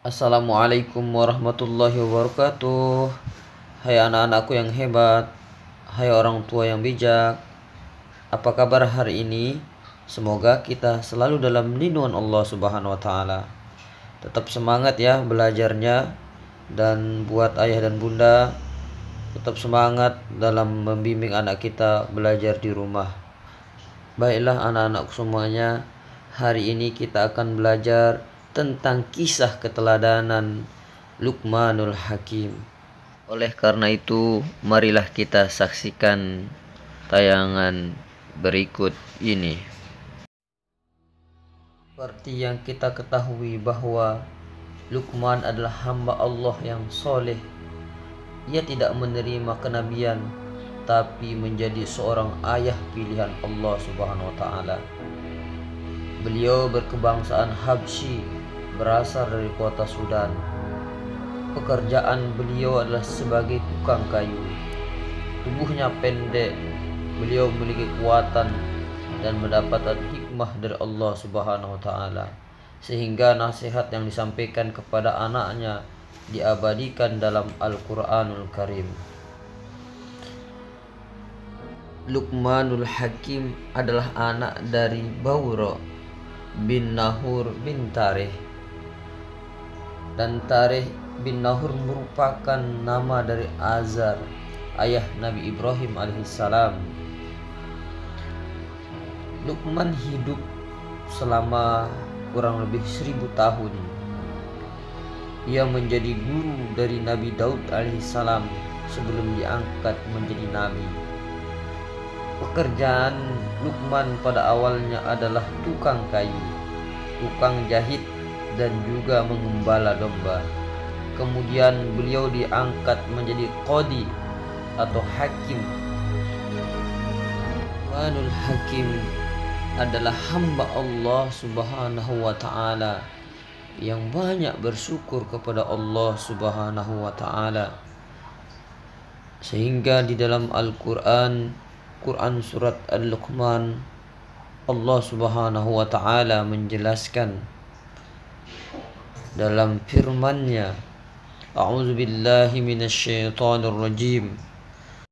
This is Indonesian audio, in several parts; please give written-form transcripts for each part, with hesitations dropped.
Assalamualaikum warahmatullahi wabarakatuh. Hai anak-anakku yang hebat, hai orang tua yang bijak. Apa kabar hari ini? Semoga kita selalu dalam lindungan Allah Subhanahu wa taala. Tetap semangat ya belajarnya, dan buat ayah dan bunda tetap semangat dalam membimbing anak kita belajar di rumah. Baiklah anak-anakku semuanya, hari ini kita akan belajar tentang kisah keteladanan Luqmanul Hakim. Oleh karena itu, marilah kita saksikan tayangan berikut ini. Seperti yang kita ketahui bahwa Luqman adalah hamba Allah yang soleh. Ia tidak menerima kenabian, tapi menjadi seorang ayah pilihan Allah Subhanahu wa taala. Beliau berkebangsaan Habsyi, berasal dari kota Sudan. Pekerjaan beliau adalah sebagai tukang kayu. Tubuhnya pendek. Beliau memiliki kekuatan dan mendapatkan hikmah dari Allah Subhanahu wa taala, sehingga nasihat yang disampaikan kepada anaknya diabadikan dalam Al-Qur'anul Karim. Luqmanul Hakim adalah anak dari Bawra bin Nahur bin Tarih, dan Tarih bin Nahur merupakan nama dari Azar, ayah Nabi Ibrahim alaihissalam. Luqman hidup selama kurang lebih 1000 tahun. Ia menjadi guru dari Nabi Daud alaihissalam sebelum diangkat menjadi nabi. Pekerjaan Luqman pada awalnya adalah tukang kayu, tukang jahit, dan juga mengembala domba. Kemudian beliau diangkat menjadi qadi atau hakim. Luqmanul Hakim adalah hamba Allah Subhanahu wa taala yang banyak bersyukur kepada Allah Subhanahu wa taala, sehingga di dalam Al-Quran surat Al-Luqman, Allah Subhanahu wa taala menjelaskan dalam firman-Nya, A'udzu billahi minasyaitonir rajim.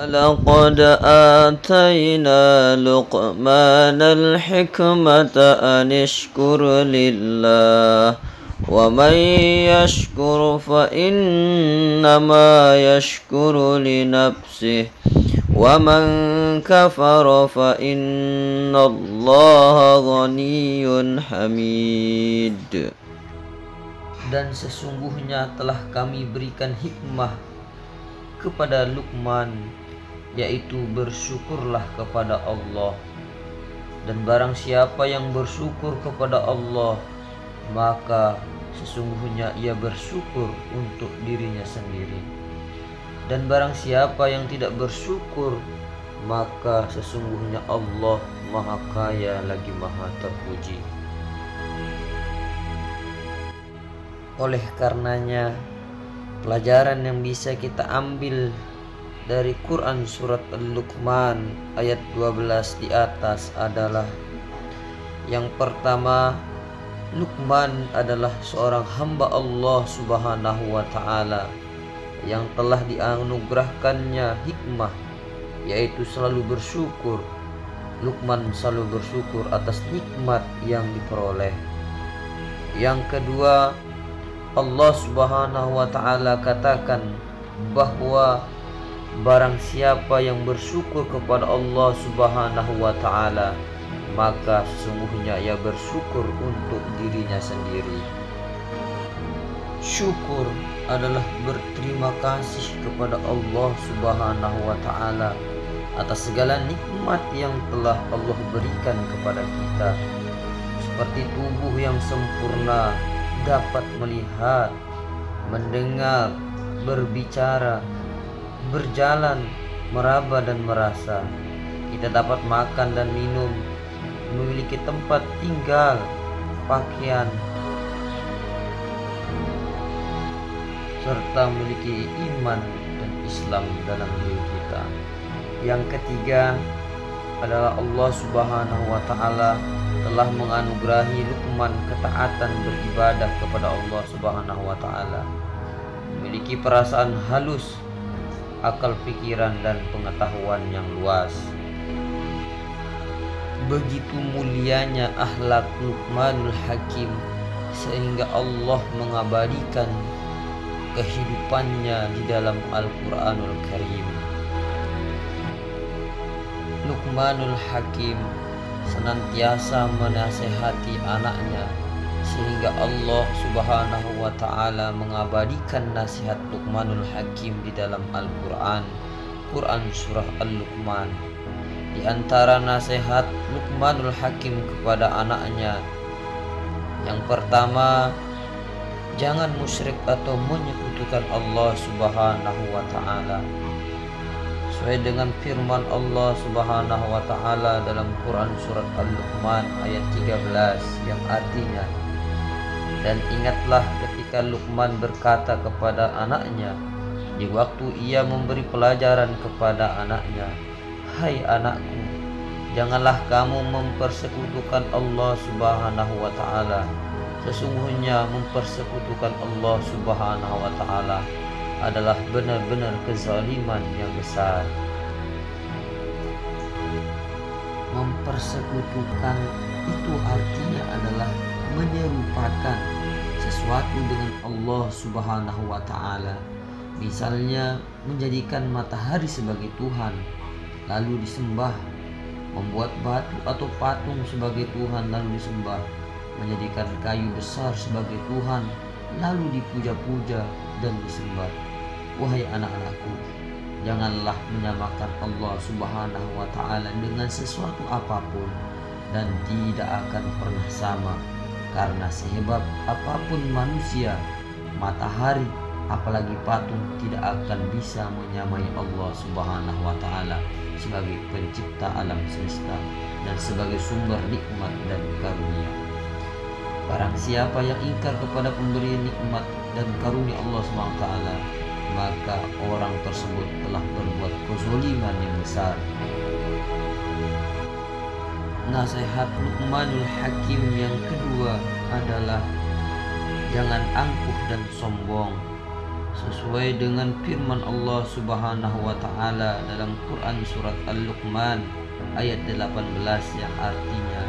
Laqad atayna Luqmanal hikmata an ishkur lillah wa man yashkur fa innama yashkuru li nafsihi wa man kafara fa innallaha ghaniyyun hamid. Dan sesungguhnya telah kami berikan hikmah kepada Luqman, yaitu bersyukurlah kepada Allah. Dan barang siapa yang bersyukur kepada Allah, maka sesungguhnya ia bersyukur untuk dirinya sendiri. Dan barang siapa yang tidak bersyukur, maka sesungguhnya Allah Maha Kaya lagi Maha Terpuji. Oleh karenanya, pelajaran yang bisa kita ambil dari Quran surat Al-Luqman ayat 12 di atas adalah: yang pertama, Luqman adalah seorang hamba Allah Subhanahu wa taala yang telah dianugerahkannya hikmah, yaitu selalu bersyukur. Luqman selalu bersyukur atas nikmat yang diperoleh. Yang kedua, Allah Subhanahu wa taala katakan bahwa barang siapa yang bersyukur kepada Allah Subhanahu wa taala, maka sesungguhnya ia bersyukur untuk dirinya sendiri. Syukur adalah berterima kasih kepada Allah Subhanahu wa taala atas segala nikmat yang telah Allah berikan kepada kita, seperti tubuh yang sempurna, dapat melihat, mendengar, berbicara, berjalan, meraba dan merasa. Kita dapat makan dan minum, memiliki tempat tinggal, pakaian, serta memiliki iman dan Islam dalam diri kita. Yang ketiga adalah Allah Subhanahu wa taala telah menganugerahi Luqman ketaatan beribadah kepada Allah Subhanahu wa taala, memiliki perasaan halus, akal pikiran dan pengetahuan yang luas. Begitu mulianya akhlak Luqmanul Hakim sehingga Allah mengabadikan kehidupannya di dalam Al-Quranul Karim. Luqmanul Hakim senantiasa menasehati anaknya sehingga Allah Subhanahu wa taala mengabadikan nasihat Luqmanul Hakim di dalam Al-Quran, Quran surah Al-Luqman. Di antara nasihat Luqmanul Hakim kepada anaknya, yang pertama, jangan musyrik atau menyekutukan Allah Subhanahu wa taala. Sesuai dengan firman Allah Subhanahu wa taala dalam Quran surat Al-Luqman ayat 13 yang artinya, dan ingatlah ketika Luqman berkata kepada anaknya di waktu ia memberi pelajaran kepada anaknya, "Hai anakku, janganlah kamu mempersekutukan Allah Subhanahu wa taala. Sesungguhnya mempersekutukan Allah Subhanahu wa taala adalah benar-benar kezaliman yang besar." Mempersekutukan itu artinya adalah menyerupakan sesuatu dengan Allah Subhanahu wa taala. Misalnya menjadikan matahari sebagai Tuhan lalu disembah, membuat batu atau patung sebagai Tuhan lalu disembah, menjadikan kayu besar sebagai Tuhan lalu dipuja-puja dan disembah. Wahai anak-anakku, janganlah menyamakan Allah Subhanahu wa taala dengan sesuatu apapun, dan tidak akan pernah sama, karena sehebat apapun manusia, matahari, apalagi patung tidak akan bisa menyamai Allah Subhanahu wa taala sebagai pencipta alam semesta dan sebagai sumber nikmat dan karunia. Barang siapa yang ingkar kepada pemberian nikmat dan karunia Allah Subhanahu wa taala, maka orang tersebut telah berbuat kezaliman yang besar. Nasihat Luqmanul Hakim yang kedua adalah jangan angkuh dan sombong, sesuai dengan firman Allah Subhanahu wa taala dalam Quran surat Al-Luqman ayat 18 yang artinya,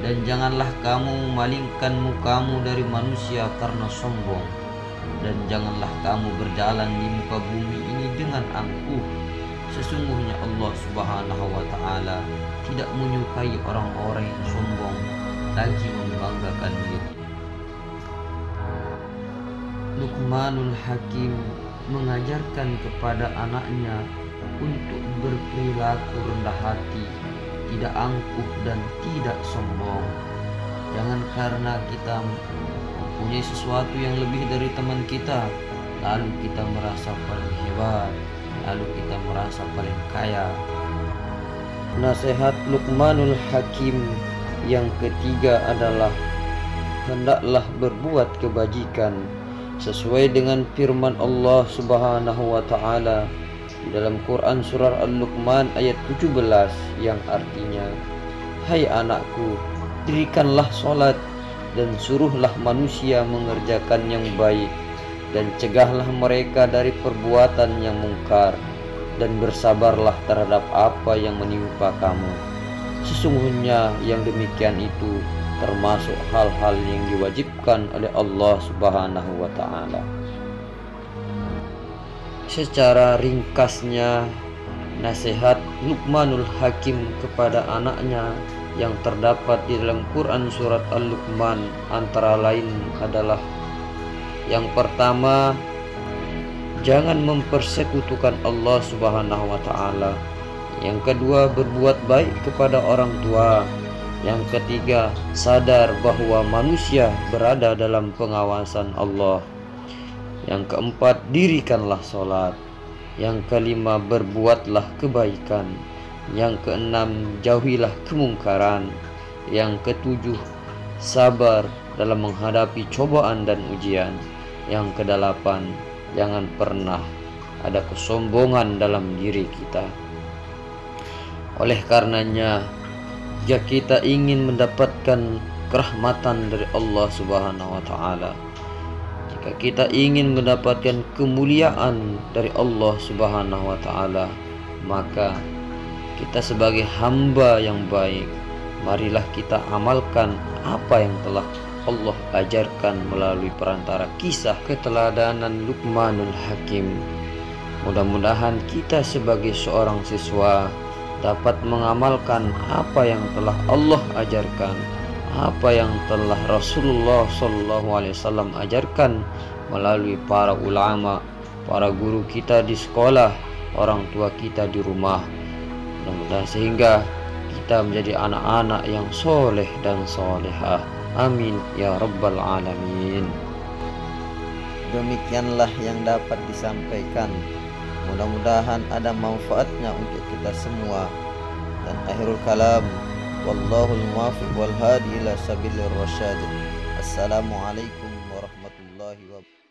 dan janganlah kamu memalingkan mukamu dari manusia karena sombong, dan janganlah kamu berjalan di muka bumi ini dengan angkuh. Sesungguhnya Allah Subhanahu wa taala tidak menyukai orang-orang yang sombong lagi membanggakan diri. Luqmanul Hakim mengajarkan kepada anaknya untuk berperilaku rendah hati, tidak angkuh dan tidak sombong. Jangan karena kita mempunyai sesuatu yang lebih dari teman kita, lalu kita merasa paling hebat, lalu kita merasa paling kaya. Nasihat Luqmanul Hakim yang ketiga adalah hendaklah berbuat kebajikan sesuai dengan firman Allah Subhanahu wa taala di dalam Quran surah Al-Luqman ayat 17 yang artinya, hai anakku, dirikanlah sholat dan suruhlah manusia mengerjakan yang baik, dan cegahlah mereka dari perbuatan yang mungkar, dan bersabarlah terhadap apa yang menimpa kamu. Sesungguhnya yang demikian itu termasuk hal-hal yang diwajibkan oleh Allah Subhanahu wa taala. Secara ringkasnya, nasihat Luqmanul Hakim kepada anaknya yang terdapat di dalam Quran surat Al-Luqman antara lain adalah: yang pertama, jangan mempersekutukan Allah Subhanahu wa taala. Yang kedua, berbuat baik kepada orang tua. Yang ketiga, sadar bahwa manusia berada dalam pengawasan Allah. Yang keempat, dirikanlah sholat. Yang kelima, berbuatlah kebaikan. Yang keenam, jauhilah kemungkaran. Yang ketujuh, sabar dalam menghadapi cobaan dan ujian. Yang kedelapan, jangan pernah ada kesombongan dalam diri kita. Oleh karenanya, Jika kita ingin mendapatkan kerahmatan dari Allah Subhanahu wa taala, jika kita ingin mendapatkan kemuliaan dari Allah Subhanahu wa taala, maka kita sebagai hamba yang baik, marilah kita amalkan apa yang telah Allah ajarkan melalui perantara kisah keteladanan Luqmanul Hakim. Mudah-mudahan kita sebagai seorang siswa dapat mengamalkan apa yang telah Allah ajarkan, apa yang telah Rasulullah SAW ajarkan melalui para ulama, para guru kita di sekolah, orang tua kita di rumah. Mudah-mudahan sehingga kita menjadi anak-anak yang soleh dan solehah. Amin ya rabbal alamin. Demikianlah yang dapat disampaikan. Mudah-mudahan ada manfaatnya untuk kita semua. Dan akhirul kalam, wallahul muwaffiq wal hadi ila sabilir rasyad. Assalamualaikum warahmatullahi wabarakatuh.